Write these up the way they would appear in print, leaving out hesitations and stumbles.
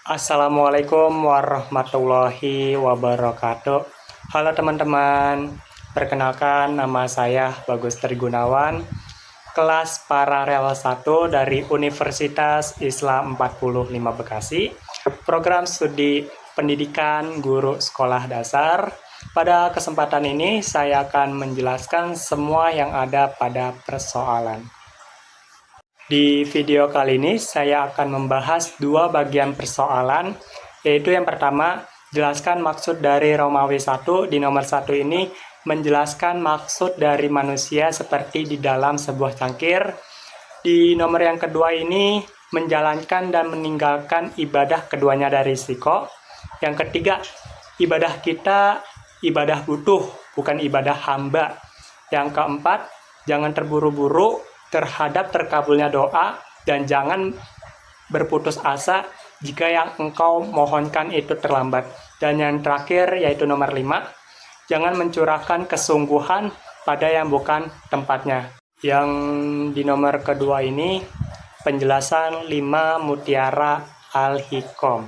Assalamualaikum warahmatullahi wabarakatuh. Halo teman-teman, perkenalkan nama saya Bagus Trigunawan, kelas Paralel 1 dari Universitas Islam 45 Bekasi, program studi pendidikan guru sekolah dasar. Pada kesempatan ini saya akan menjelaskan semua yang ada pada persoalan. Di video kali ini saya akan membahas dua bagian persoalan, yaitu yang pertama, jelaskan maksud dari Romawi 1. Di nomor 1 ini menjelaskan maksud dari manusia seperti di dalam sebuah cangkir. Di nomor yang kedua ini menjalankan dan meninggalkan ibadah, keduanya dari risiko. Yang ketiga, ibadah kita ibadah butuh, bukan ibadah hamba. Yang keempat, jangan terburu-buru terhadap terkabulnya doa, dan jangan berputus asa jika yang engkau mohonkan itu terlambat. Dan yang terakhir yaitu nomor 5, jangan mencurahkan kesungguhan pada yang bukan tempatnya. Yang di nomor kedua ini penjelasan 5 mutiara al-hikom.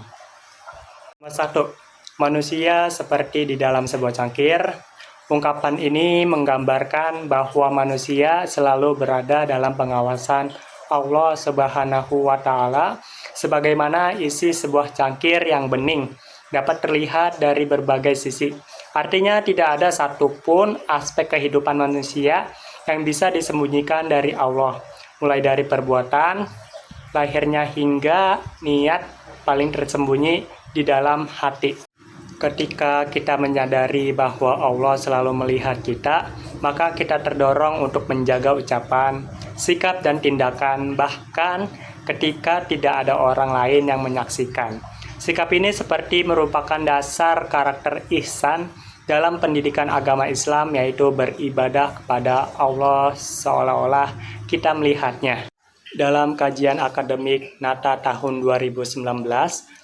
Nomor 1, manusia seperti di dalam sebuah cangkir. Ungkapan ini menggambarkan bahwa manusia selalu berada dalam pengawasan Allah Subhanahu wa Ta'ala, sebagaimana isi sebuah cangkir yang bening dapat terlihat dari berbagai sisi. Artinya, tidak ada satupun aspek kehidupan manusia yang bisa disembunyikan dari Allah, mulai dari perbuatan, lahirnya hingga niat paling tersembunyi di dalam hati. Ketika kita menyadari bahwa Allah selalu melihat kita, maka kita terdorong untuk menjaga ucapan, sikap, dan tindakan, bahkan ketika tidak ada orang lain yang menyaksikan. Sikap ini seperti merupakan dasar karakter ihsan dalam pendidikan agama Islam, yaitu beribadah kepada Allah seolah-olah kita melihatnya. Dalam kajian akademik Nata tahun 2019,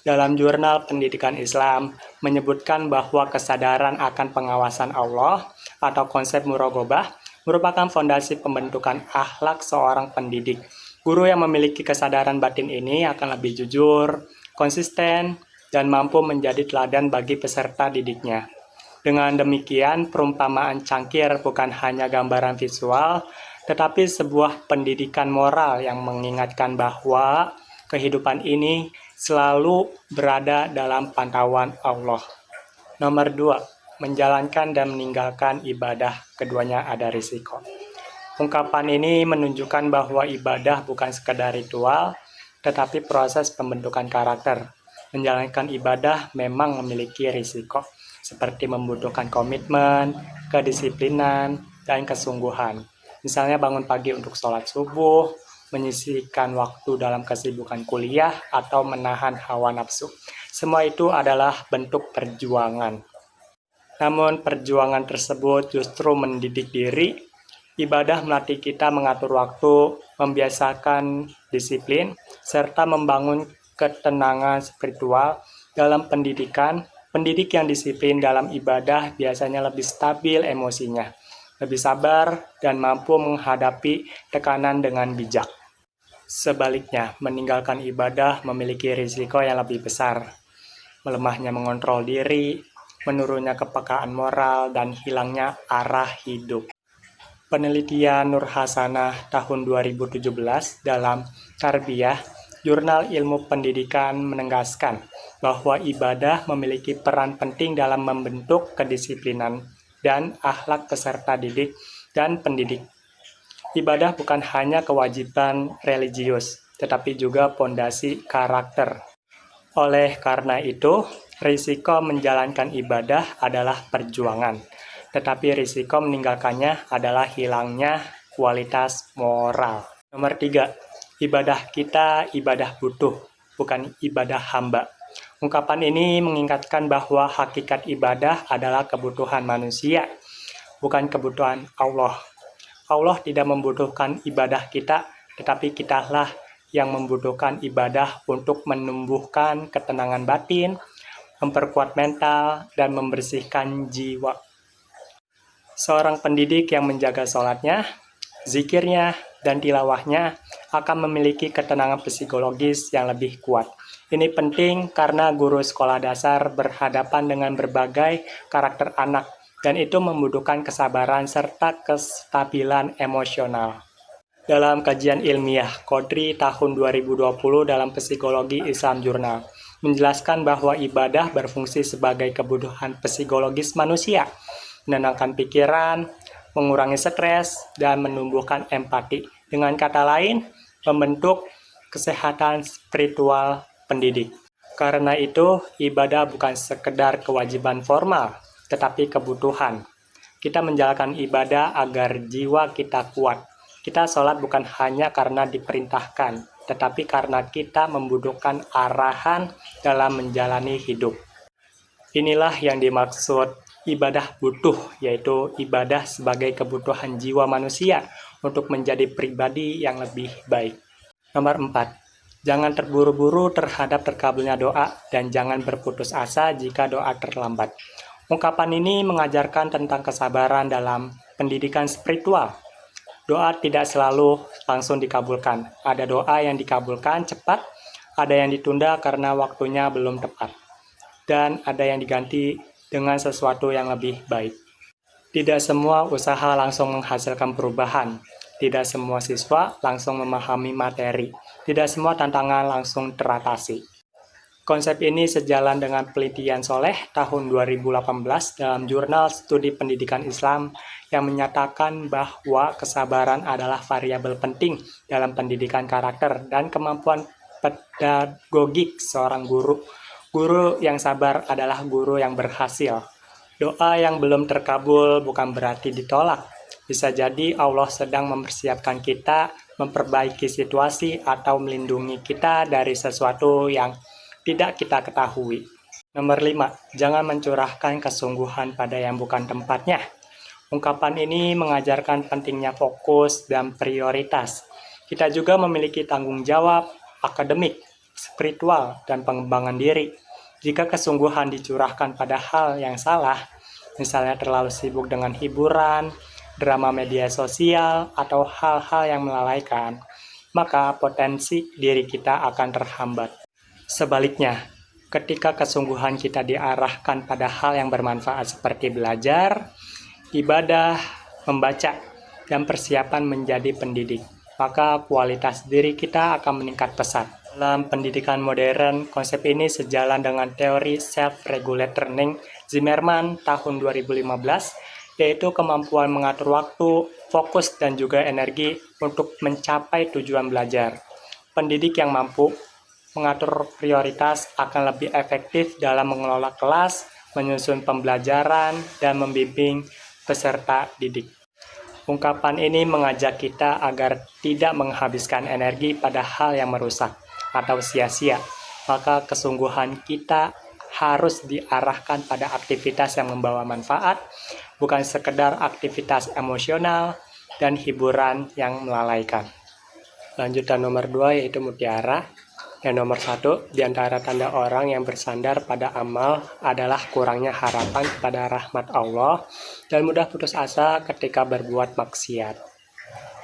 dalam jurnal Pendidikan Islam menyebutkan bahwa kesadaran akan pengawasan Allah atau konsep muraqabah merupakan fondasi pembentukan akhlak seorang pendidik. Guru yang memiliki kesadaran batin ini akan lebih jujur, konsisten, dan mampu menjadi teladan bagi peserta didiknya. Dengan demikian, perumpamaan cangkir bukan hanya gambaran visual, tetapi sebuah pendidikan moral yang mengingatkan bahwa kehidupan ini selalu berada dalam pantauan Allah. Nomor 2, menjalankan dan meninggalkan ibadah, keduanya ada risiko. Ungkapan ini menunjukkan bahwa ibadah bukan sekedar ritual, tetapi proses pembentukan karakter. Menjalankan ibadah memang memiliki risiko, seperti membutuhkan komitmen, kedisiplinan, dan kesungguhan. Misalnya bangun pagi untuk sholat subuh, menyisihkan waktu dalam kesibukan kuliah, atau menahan hawa nafsu. Semua itu adalah bentuk perjuangan. Namun perjuangan tersebut justru mendidik diri. Ibadah melatih kita mengatur waktu, membiasakan disiplin, serta membangun ketenangan spiritual. Dalam pendidikan, pendidik yang disiplin dalam ibadah biasanya lebih stabil emosinya, lebih sabar, dan mampu menghadapi tekanan dengan bijak. Sebaliknya, meninggalkan ibadah memiliki risiko yang lebih besar. Melemahnya mengontrol diri, menurunnya kepekaan moral, dan hilangnya arah hidup. Penelitian Nur Hasanah tahun 2017 dalam Tarbiyah, Jurnal Ilmu Pendidikan, menegaskan bahwa ibadah memiliki peran penting dalam membentuk kedisiplinan dan akhlak peserta didik dan pendidik. Ibadah bukan hanya kewajiban religius, tetapi juga fondasi karakter. Oleh karena itu, risiko menjalankan ibadah adalah perjuangan, tetapi risiko meninggalkannya adalah hilangnya kualitas moral. Nomor 3, ibadah kita ibadah butuh, bukan ibadah hamba. Ungkapan ini mengingatkan bahwa hakikat ibadah adalah kebutuhan manusia, bukan kebutuhan Allah. Allah tidak membutuhkan ibadah kita, tetapi kitalah yang membutuhkan ibadah untuk menumbuhkan ketenangan batin, memperkuat mental, dan membersihkan jiwa. Seorang pendidik yang menjaga sholatnya, zikirnya, dan tilawahnya akan memiliki ketenangan psikologis yang lebih kuat. Ini penting karena guru sekolah dasar berhadapan dengan berbagai karakter anak, dan itu membutuhkan kesabaran serta kestabilan emosional. Dalam kajian ilmiah Kodri tahun 2020 dalam Psikologi Islam Jurnal, menjelaskan bahwa ibadah berfungsi sebagai kebutuhan psikologis manusia, menenangkan pikiran, mengurangi stres, dan menumbuhkan empati. Dengan kata lain, membentuk kesehatan spiritual pendidik. Karena itu, ibadah bukan sekedar kewajiban formal, tetapi kebutuhan. Kita menjalankan ibadah agar jiwa kita kuat. Kita sholat bukan hanya karena diperintahkan, tetapi karena kita membutuhkan arahan dalam menjalani hidup. Inilah yang dimaksud ibadah butuh, yaitu ibadah sebagai kebutuhan jiwa manusia untuk menjadi pribadi yang lebih baik. Nomor 4. Jangan terburu-buru terhadap terkabulnya doa dan jangan berputus asa jika doa terlambat. Ungkapan ini mengajarkan tentang kesabaran dalam pendidikan spiritual. Doa tidak selalu langsung dikabulkan. Ada doa yang dikabulkan cepat, ada yang ditunda karena waktunya belum tepat, dan ada yang diganti dengan sesuatu yang lebih baik. Tidak semua usaha langsung menghasilkan perubahan. Tidak semua siswa langsung memahami materi. Tidak semua tantangan langsung teratasi. Konsep ini sejalan dengan penelitian Soleh tahun 2018 dalam Jurnal Studi Pendidikan Islam yang menyatakan bahwa kesabaran adalah variabel penting dalam pendidikan karakter dan kemampuan pedagogik seorang guru. Guru yang sabar adalah guru yang berhasil. Doa yang belum terkabul bukan berarti ditolak. Bisa jadi Allah sedang mempersiapkan kita, memperbaiki situasi, atau melindungi kita dari sesuatu yang tidak kita ketahui. Nomor 5. Jangan mencurahkan kesungguhan pada yang bukan tempatnya. Ungkapan ini mengajarkan pentingnya fokus dan prioritas. Kita juga memiliki tanggung jawab akademik, spiritual, dan pengembangan diri. Jika kesungguhan dicurahkan pada hal yang salah, misalnya terlalu sibuk dengan hiburan, drama media sosial, atau hal-hal yang melalaikan, maka potensi diri kita akan terhambat. Sebaliknya, ketika kesungguhan kita diarahkan pada hal yang bermanfaat seperti belajar, ibadah, membaca, dan persiapan menjadi pendidik, maka kualitas diri kita akan meningkat pesat. Dalam pendidikan modern, konsep ini sejalan dengan teori self-regulate learning Zimmerman tahun 2015, yaitu kemampuan mengatur waktu, fokus, dan juga energi untuk mencapai tujuan belajar. Pendidik yang mampu mengatur prioritas akan lebih efektif dalam mengelola kelas, menyusun pembelajaran, dan membimbing peserta didik. Ungkapan ini mengajak kita agar tidak menghabiskan energi pada hal yang merusak atau sia-sia, maka kesungguhan kita harus diarahkan pada aktivitas yang membawa manfaat, bukan sekedar aktivitas emosional dan hiburan yang melalaikan. Lanjutan nomor 2 yaitu mutiara. Yang nomor 1, di antara tanda orang yang bersandar pada amal adalah kurangnya harapan kepada rahmat Allah dan mudah putus asa ketika berbuat maksiat.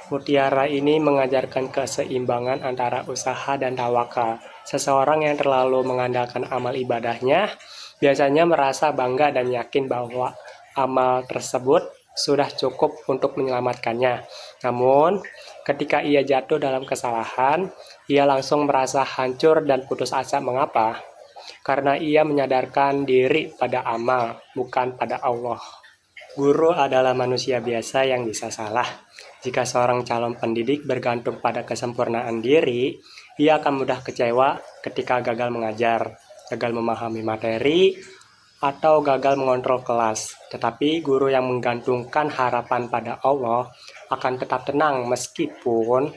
Mutiara ini mengajarkan keseimbangan antara usaha dan tawakal. Seseorang yang terlalu mengandalkan amal ibadahnya biasanya merasa bangga dan yakin bahwa amal tersebut sudah cukup untuk menyelamatkannya. Namun, ketika ia jatuh dalam kesalahan, ia langsung merasa hancur dan putus asa. Mengapa? Karena ia menyadarkan diri pada amal, bukan pada Allah. Guru adalah manusia biasa yang bisa salah. Jika seorang calon pendidik bergantung pada kesempurnaan diri, ia akan mudah kecewa ketika gagal mengajar, gagal memahami materi, atau gagal mengontrol kelas. Tetapi guru yang menggantungkan harapan pada Allah akan tetap tenang meskipun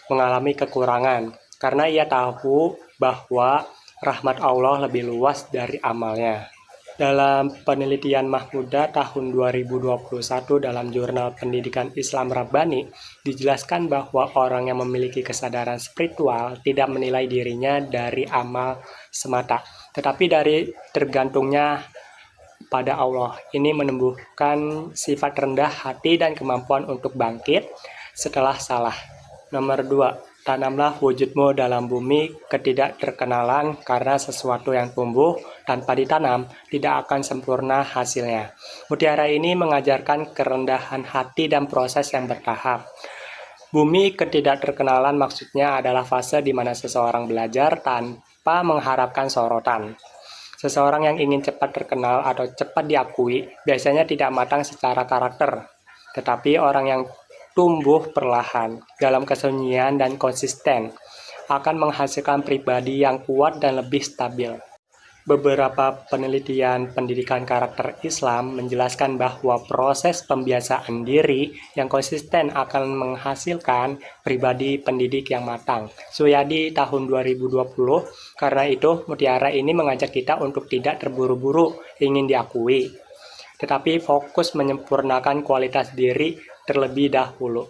mengalami kekurangan, karena ia tahu bahwa rahmat Allah lebih luas dari amalnya. Dalam penelitian Mahmuda tahun 2021 dalam Jurnal Pendidikan Islam Rabbani, dijelaskan bahwa orang yang memiliki kesadaran spiritual tidak menilai dirinya dari amal semata, tetapi dari tergantungnya pada Allah. Ini menumbuhkan sifat rendah hati dan kemampuan untuk bangkit setelah salah. Nomor 2, tanamlah wujudmu dalam bumi ketidakterkenalan karena sesuatu yang tumbuh tanpa ditanam tidak akan sempurna hasilnya. Mutiara ini mengajarkan kerendahan hati dan proses yang bertahap. Bumi ketidakterkenalan maksudnya adalah fase di mana seseorang belajar tanpa mengharapkan sorotan. Seseorang yang ingin cepat terkenal atau cepat diakui biasanya tidak matang secara karakter, tetapi orang yang tumbuh perlahan dalam kesunyian dan konsisten akan menghasilkan pribadi yang kuat dan lebih stabil. Beberapa penelitian pendidikan karakter Islam menjelaskan bahwa proses pembiasaan diri yang konsisten akan menghasilkan pribadi pendidik yang matang. Suyadi tahun 2020. Karena itu, mutiara ini mengajak kita untuk tidak terburu-buru ingin diakui, tetapi fokus menyempurnakan kualitas diri terlebih dahulu.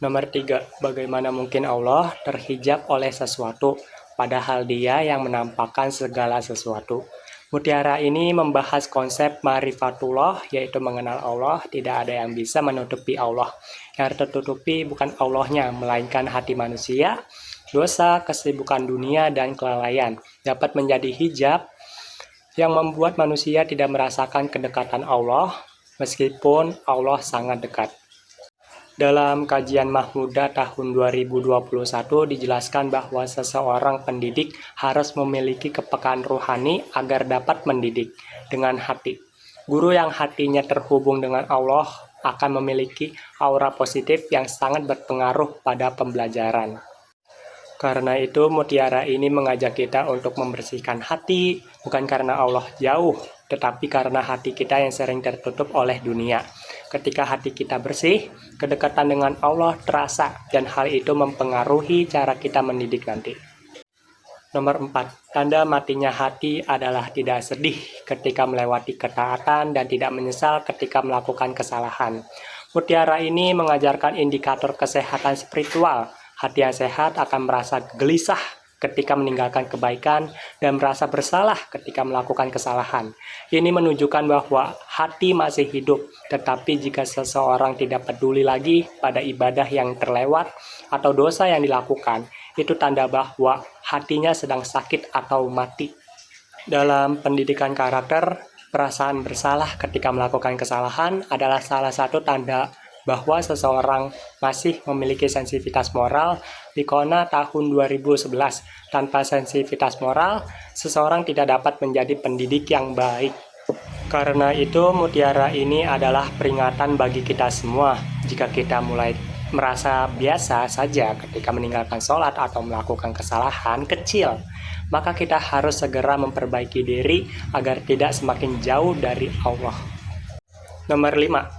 Nomor 3, bagaimana mungkin Allah terhijab oleh sesuatu, padahal Dia yang menampakkan segala sesuatu. Mutiara ini membahas konsep ma'rifatullah, yaitu mengenal Allah. Tidak ada yang bisa menutupi Allah. Yang tertutupi bukan Allahnya, melainkan hati manusia. Dosa, kesibukan dunia, dan kelalaian dapat menjadi hijab yang membuat manusia tidak merasakan kedekatan Allah, meskipun Allah sangat dekat. Dalam kajian Mahmudah tahun 2021 dijelaskan bahwa seseorang pendidik harus memiliki kepekaan rohani agar dapat mendidik dengan hati. Guru yang hatinya terhubung dengan Allah akan memiliki aura positif yang sangat berpengaruh pada pembelajaran. Karena itu, mutiara ini mengajak kita untuk membersihkan hati, bukan karena Allah jauh, tetapi karena hati kita yang sering tertutup oleh dunia. Ketika hati kita bersih, kedekatan dengan Allah terasa, dan hal itu mempengaruhi cara kita mendidik nanti. Nomor 4, tanda matinya hati adalah tidak sedih ketika melewati ketaatan dan tidak menyesal ketika melakukan kesalahan. Mutiara ini mengajarkan indikator kesehatan spiritual. Hati yang sehat akan merasa gelisah ketika meninggalkan kebaikan dan merasa bersalah ketika melakukan kesalahan. Ini menunjukkan bahwa hati masih hidup, tetapi jika seseorang tidak peduli lagi pada ibadah yang terlewat atau dosa yang dilakukan, itu tanda bahwa hatinya sedang sakit atau mati. Dalam pendidikan karakter, perasaan bersalah ketika melakukan kesalahan adalah salah satu tanda bahwa seseorang masih memiliki sensitivitas moral. Di Kona tahun 2011, tanpa sensitivitas moral, seseorang tidak dapat menjadi pendidik yang baik. Karena itu, mutiara ini adalah peringatan bagi kita semua. Jika kita mulai merasa biasa saja ketika meninggalkan sholat atau melakukan kesalahan kecil, maka kita harus segera memperbaiki diri agar tidak semakin jauh dari Allah. Nomor 5.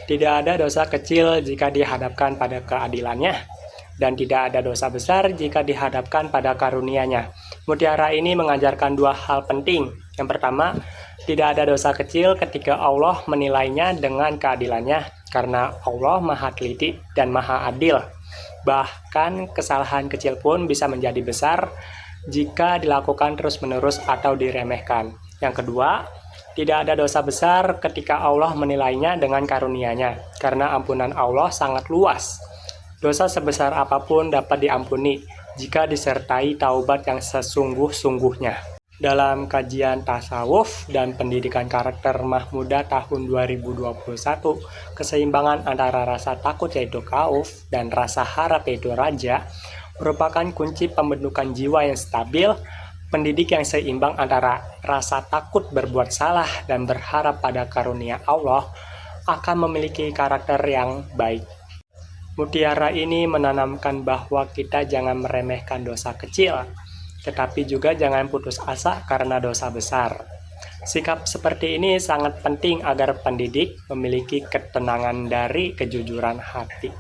Tidak ada dosa kecil jika dihadapkan pada keadilannya, dan tidak ada dosa besar jika dihadapkan pada karunia-Nya. Mutiara ini mengajarkan dua hal penting. Yang pertama, tidak ada dosa kecil ketika Allah menilainya dengan keadilannya, karena Allah maha teliti dan maha adil. Bahkan kesalahan kecil pun bisa menjadi besar jika dilakukan terus-menerus atau diremehkan. Yang kedua, tidak ada dosa besar ketika Allah menilainya dengan karunia-Nya, karena ampunan Allah sangat luas. Dosa sebesar apapun dapat diampuni jika disertai taubat yang sesungguh-sungguhnya. Dalam kajian tasawuf dan pendidikan karakter Mahmudah tahun 2021, keseimbangan antara rasa takut yaitu khauf dan rasa harap yaitu raja merupakan kunci pembentukan jiwa yang stabil. Pendidik yang seimbang antara rasa takut berbuat salah dan berharap pada karunia Allah akan memiliki karakter yang baik. Mutiara ini menanamkan bahwa kita jangan meremehkan dosa kecil, tetapi juga jangan putus asa karena dosa besar. Sikap seperti ini sangat penting agar pendidik memiliki ketenangan dari kejujuran hati.